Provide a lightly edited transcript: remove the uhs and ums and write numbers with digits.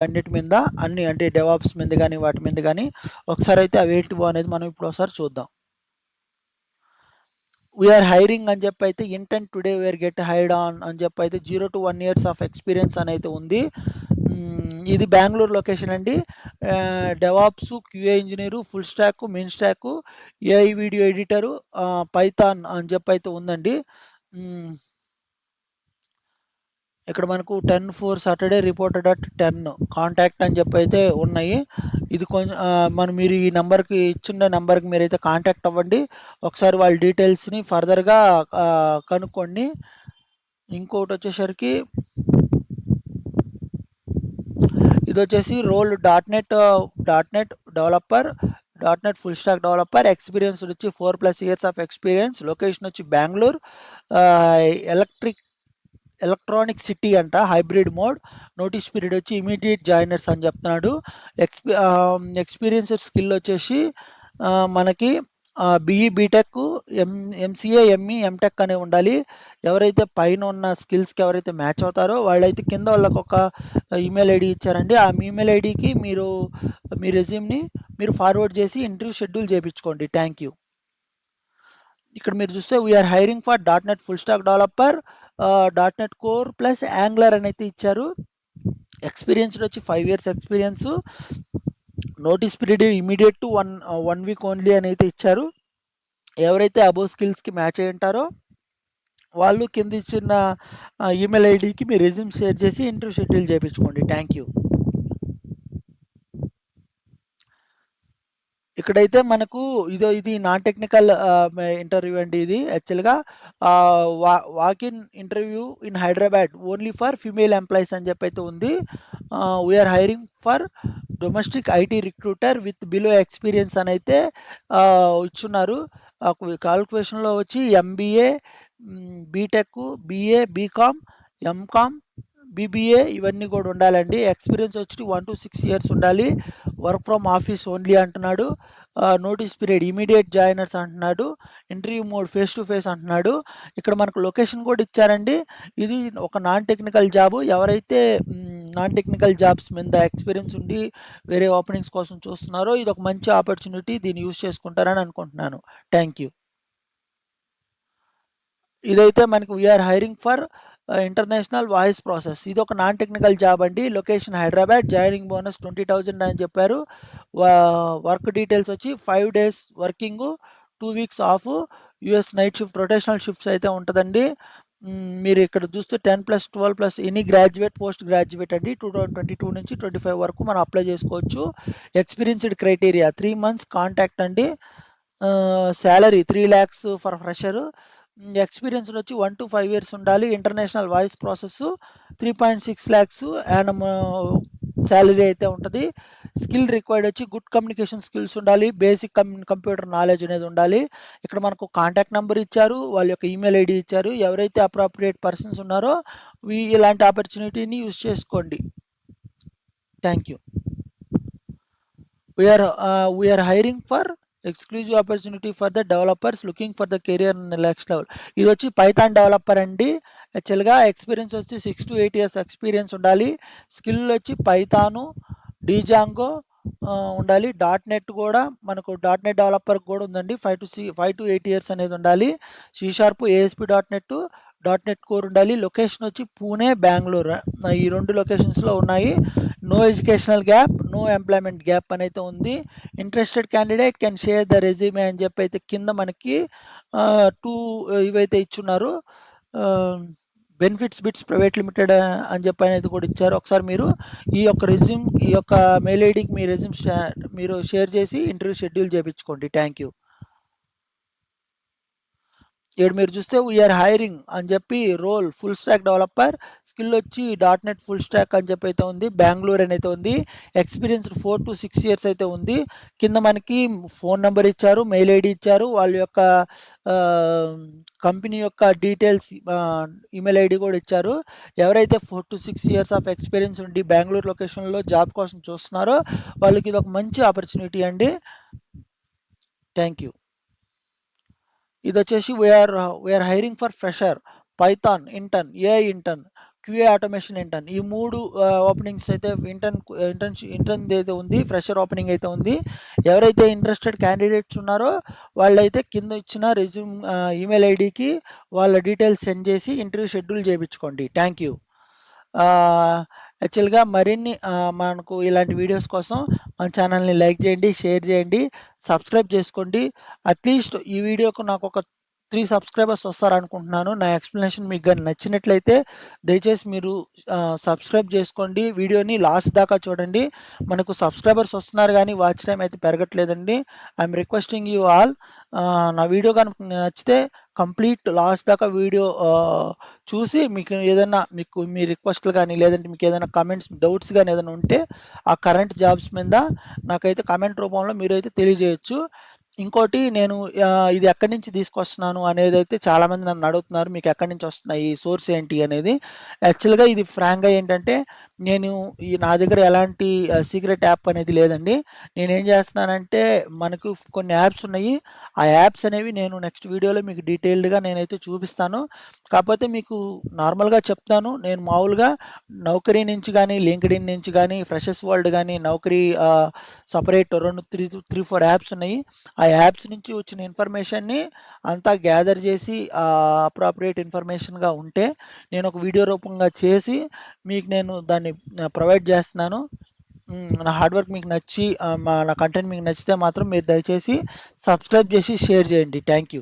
అన్నిటి మీద అన్ని అంటే డెవాప్స్ మీద కానీ వాటి మీద కానీ ఒకసారి అయితే అవి ఏంటివో అనేది మనం ఇప్పుడు ఒకసారి చూద్దాం. వీఆర్ హైరింగ్ అని చెప్పి అయితే intent today we are get hired on అని చెప్పి అయితే 0 to 1 years ఆఫ్ ఎక్స్పీరియన్స్ అని అయితే ఉంది. ఇది బెంగళూరు లొకేషన్ అండి. DevOps, QA engineer, full stock, main stock, AI video editor, Python అని చెప్పి అయితే ఉందండి. ఇక్కడ మనకు 10/4 సాటర్డే రిపోర్టెడ్ అట్ 10 కాంటాక్ట్ అని చెప్పి అయితే ఉన్నాయి. ఇది కొంచెం మీరు ఈ నెంబర్కి ఇచ్చిన నెంబర్కి మీరైతే కాంటాక్ట్ అవ్వండి. ఒకసారి వాళ్ళ డీటెయిల్స్ని ఫర్దర్గా కనుక్కోండి. ఇంకోటి వచ్చేసరికి ఇది వచ్చేసి role .NET developer, .NET full stack developer, experience వచ్చి 4+ years ఆఫ్ ఎక్స్పీరియన్స్, లొకేషన్ వచ్చి బెంగళూరు, ఎలక్ట్రానిక్ సిటీ అంట, హైబ్రిడ్ మోడ్, నోటీస్ పీరియడ్ వచ్చి ఇమీడియట్ జాయినర్స్ అని చెప్తున్నాడు. ఎక్స్పీరియన్స్డ్ స్కిల్ వచ్చేసి మనకి BE BTech, MCA, ME, MTech అనే ఉండాలి. ఎవరైతే పైన ఉన్న స్కిల్స్కి ఎవరైతే మ్యాచ్ అవుతారో వాళ్ళైతే కింద వాళ్ళకు ఒక ఈమెయిల్ ఐడి ఇచ్చారండి. ఆ ఈమెయిల్ ఐడికి మీరు మీ రెజ్యూమ్ని మీరు ఫార్వర్డ్ చేసి ఇంటర్వ్యూ షెడ్యూల్ చేయించుకోండి. Thank you. ఇక్కడ మీరు చూస్తే we are hiring for .NET full stack developer, .NET core plus Angular అని అయితే ఇచ్చారు. ఎక్స్పీరియన్స్ వచ్చి 5 years experience, notice period immediate to 1 week only అని అయితే ఇచ్చారు. ఎవరైతే అబోవ్ స్కిల్స్కి మ్యాచ్ అయి ఉంటారో వాళ్ళు కింద ఇచ్చిన ఈమెయిల్ ఐడికి మీ రెజ్యూమ్ షేర్ చేసి ఇంటర్వ్యూ షెడ్యూల్ చేయించుకోండి. Thank you. ఇక్కడైతే మనకు ఇది నాన్ టెక్నికల్ ఇంటర్వ్యూ అండి. ఇది యాక్చువల్గా walk in interview in Hyderabad only for female employees అని చెప్పి అయితే ఉంది. We are hiring for domestic IT recruiter with below experience అని అయితే ఇచ్చున్నారు. క్వాలిఫికేషన్లో వచ్చి MBA, BTech, BA, BCom, MCom, BBA ఇవన్నీ కూడా ఉండాలండి. ఎక్స్పీరియన్స్ వచ్చి 1 to 6 years ఉండాలి. వర్క్ ఫ్రమ్ ఆఫీస్ ఓన్లీ అంటున్నాడు. నోటీస్ పీరియడ్ ఇమీడియట్ జాయినర్స్ అంటున్నాడు. Interview mode face to face అంటున్నాడు. ఇక్కడ మనకు లొకేషన్ కూడా ఇచ్చారండి. ఇది ఒక నాన్ టెక్నికల్ జాబ్. ఎవరైతే నాన్ టెక్నికల్ జాబ్స్ మీద ఎక్స్పీరియన్స్ ఉండి వేరే ఓపెనింగ్స్ కోసం చూస్తున్నారో ఇది ఒక మంచి ఆపర్చునిటీ. దీన్ని యూజ్ చేసుకుంటారని అనుకుంటున్నాను. Thank you. ఇదైతే మనకు we are hiring for international voice process. ఇది ఒక నాన్ టెక్నికల్ జాబ్ అండి. లొకేషన్ హైదరాబాద్, జాయినింగ్ బోనస్ 20,000 అని చెప్పారు. వర్క్ డీటెయిల్స్ వచ్చి 5 days working, 2 weeks off, US night shift, rotational shifts అయితే ఉంటుందండి. మీరు ఇక్కడ చూస్తే 10+12+ ఎనీ గ్రాడ్యుయేట్, పోస్ట్ గ్రాడ్యుయేట్ అండి. 2022 నుంచి 25 వరకు మనం అప్లై చేసుకోవచ్చు. ఎక్స్పీరియన్స్డ్ క్రైటీరియా 3 months కాంటాక్ట్ అండి. Salary 3 lakhs for fresher. Experience వచ్చి 1 to 5 years ఉండాలి. International voice process 3.6 lakhs Yanam salary అయితే ఉంటుంది. స్కిల్ రిక్వైర్డ్ వచ్చి గుడ్ కమ్యూనికేషన్ స్కిల్స్ ఉండాలి. బేసిక్ కంప్యూటర్ నాలెడ్జ్ అనేది ఉండాలి. ఇక్కడ మనకు కాంటాక్ట్ నెంబర్ ఇచ్చారు, వాళ్ళ యొక్క ఈమెయిల్ ఐడి ఇచ్చారు. ఎవరైతే అప్రాప్రియేట్ పర్సన్స్ ఉన్నారో ఇలాంటి ఆపర్చునిటీని యూజ్ చేసుకోండి. Thank you. We are hiring for exclusive opportunity for the developers looking for the career next level. ఇది వచ్చి పైథాన్ డెవలపర్ అండి. యాక్చువల్గా ఎక్స్పీరియన్స్ వచ్చి 6 to 8 years ఎక్స్పీరియన్స్ ఉండాలి. స్కిల్ వచ్చి పైథాను, డిజాంగో ఉండాలి. .NET కూడా మనకు .NET డెవలపర్ కూడా ఉందండి. 5 to 8 years అనేది ఉండాలి. C#, ASP.NET, .NET కోర్ ఉండాలి. లొకేషన్ వచ్చి పూణే, బెంగళూరు ఈ 2 లొకేషన్స్లో ఉన్నాయి. No educational gap, no employment gap అని అయితే ఉంది. Interested candidate can share the resume అని చెప్పి అయితే కింద మనకి 2 ఇవైతే ఇచ్చున్నారు. బెనిఫిట్స్ బిట్స్ ప్రైవేట్ లిమిటెడ్ అని చెప్పి అనేది కూడా ఇచ్చారు. ఒకసారి మీరు ఈ యొక్క మెయిల్ ఐడికి మీ రెజ్యూమ్ మీరు షేర్ చేసి ఇంటర్వ్యూ షెడ్యూల్ చేయించుకోండి. Thank you. ఇక్కడ మీరు చూస్తే వీఆర్ హైరింగ్ అని చెప్పి role full stack developer, skill వచ్చి .NET ఫుల్ స్టాక్ అని చెప్పి అయితే ఉంది. బెంగళూరు అని అయితే ఉంది. ఎక్స్పీరియన్స్ 4 to 6 years అయితే ఉంది. కింద మనకి ఫోన్ నెంబర్ ఇచ్చారు, మెయిల్ ఐడి ఇచ్చారు, వాళ్ళ యొక్క కంపెనీ యొక్క డీటెయిల్స్ ఈమెయిల్ ఐడి కూడా ఇచ్చారు. ఎవరైతే 4 to 6 years ఆఫ్ ఎక్స్పీరియన్స్ ఉండి బెంగళూరు లొకేషన్లో జాబ్ కోసం చూస్తున్నారో వాళ్ళకి ఇది ఒక మంచి ఆపర్చునిటీ అండి. Thank you. ఇది వచ్చేసి we are hiring for fresher, Python intern, AI intern, QA automation intern. ఈ 3 ఓపెనింగ్స్ అయితే ఇంటర్న్‌ది అయితే ఉంది. ఫ్రెషర్ ఓపెనింగ్ అయితే ఉంది. ఎవరైతే ఇంట్రెస్టెడ్ క్యాండిడేట్స్ ఉన్నారో వాళ్ళైతే కింద ఇచ్చిన ఈమెయిల్ ఐడీకి వాళ్ళ డీటెయిల్స్ సెండ్ చేసి ఇంటర్వ్యూ షెడ్యూల్ చేపించుకోండి. Thank you. యాక్చువల్‌గా మరిన్ని మనకు ఇలాంటి వీడియోస్ కోసం మన ఛానల్‌ని లైక్ చేయండి, షేర్ చేయండి, సబ్స్క్రైబ్ చేసుకోండి. అట్‌లీస్ట్ ఈ వీడియోకు నాకొక 3 సబ్స్క్రైబర్స్ వస్తారనుకుంటున్నాను. నా ఎక్స్‌ప్లనేషన్ మీకు గాని నచ్చినట్లయితే దయచేసి మీరు సబ్స్క్రైబ్ చేసుకోండి. వీడియోని లాస్ట్ దాకా చూడండి. మనకు సబ్స్క్రైబర్స్ వస్తున్నారు గానీ వాచ్ టైమ్ అయితే పెరగట్లేదండి. ఐయామ్ రిక్వెస్టింగ్ యూ ఆల్, నా వీడియో గనుక నచ్చితే కంప్లీట్ లాస్ట్ దాకా వీడియో చూసి మీకు మీ రిక్వెస్ట్‌లు గానీ, లేదంటే మీకేదైనా కామెంట్స్, డౌట్స్ గానీ ఏదైనా ఉంటే ఆ కరెంట్ జాబ్స్ మీద నాకైతే కామెంట్ రూపంలో మీరైతే తెలియజేయొచ్చు. ఇంకోటి నేను ఇది ఎక్కడి నుంచి తీసుకొస్తున్నాను అనేదైతే చాలామంది నన్ను అడుగుతున్నారు. మీకు ఎక్కడి నుంచి వస్తున్నాయి? సోర్స్ ఏంటి అనేది. యాక్చువల్‌గా ఇది ఫ్రాంక్‌గా ఏంటంటే నేను నా దగ్గర ఎలాంటి సీక్రెట్ యాప్ అనేది లేదండి. నేనేం చేస్తున్నానంటే మనకు కొన్ని యాప్స్ ఉన్నాయి. ఆ యాప్స్ అనేవి నేను నెక్స్ట్ వీడియోలో మీకు డీటెయిల్డ్‌గా నేనైతే చూపిస్తాను. కాకపోతే మీకు నార్మల్‌గా చెప్తాను. నేను మామూలుగా నౌకరీ నుంచి గానీ, లింక్డ్ఇన్ నుంచి గానీ, ఫ్రెషర్స్ వరల్డ్ గానీ, నౌకరీ సెపరేట్ 3, 4 యాప్స్ ఉన్నాయి. ఆ యాప్స్ నుంచి వచ్చిన ఇన్ఫర్మేషన్‌ని అంతా గ్యాదర్ చేసి అప్రాప్రియేట్ ఇన్ఫర్మేషన్‌గా ఉంటే నేను ఒక వీడియో రూపంగా చేసి మీకు నేను దాన్ని ప్రొవైడ్ చేస్తున్నాను. నా హార్డ్ వర్క్ మీకు నచ్చి నా కంటెంట్ మీకు నచ్చితే మాత్రం మీరు దయచేసి సబ్స్క్రైబ్ చేసి షేర్ చేయండి. Thank you.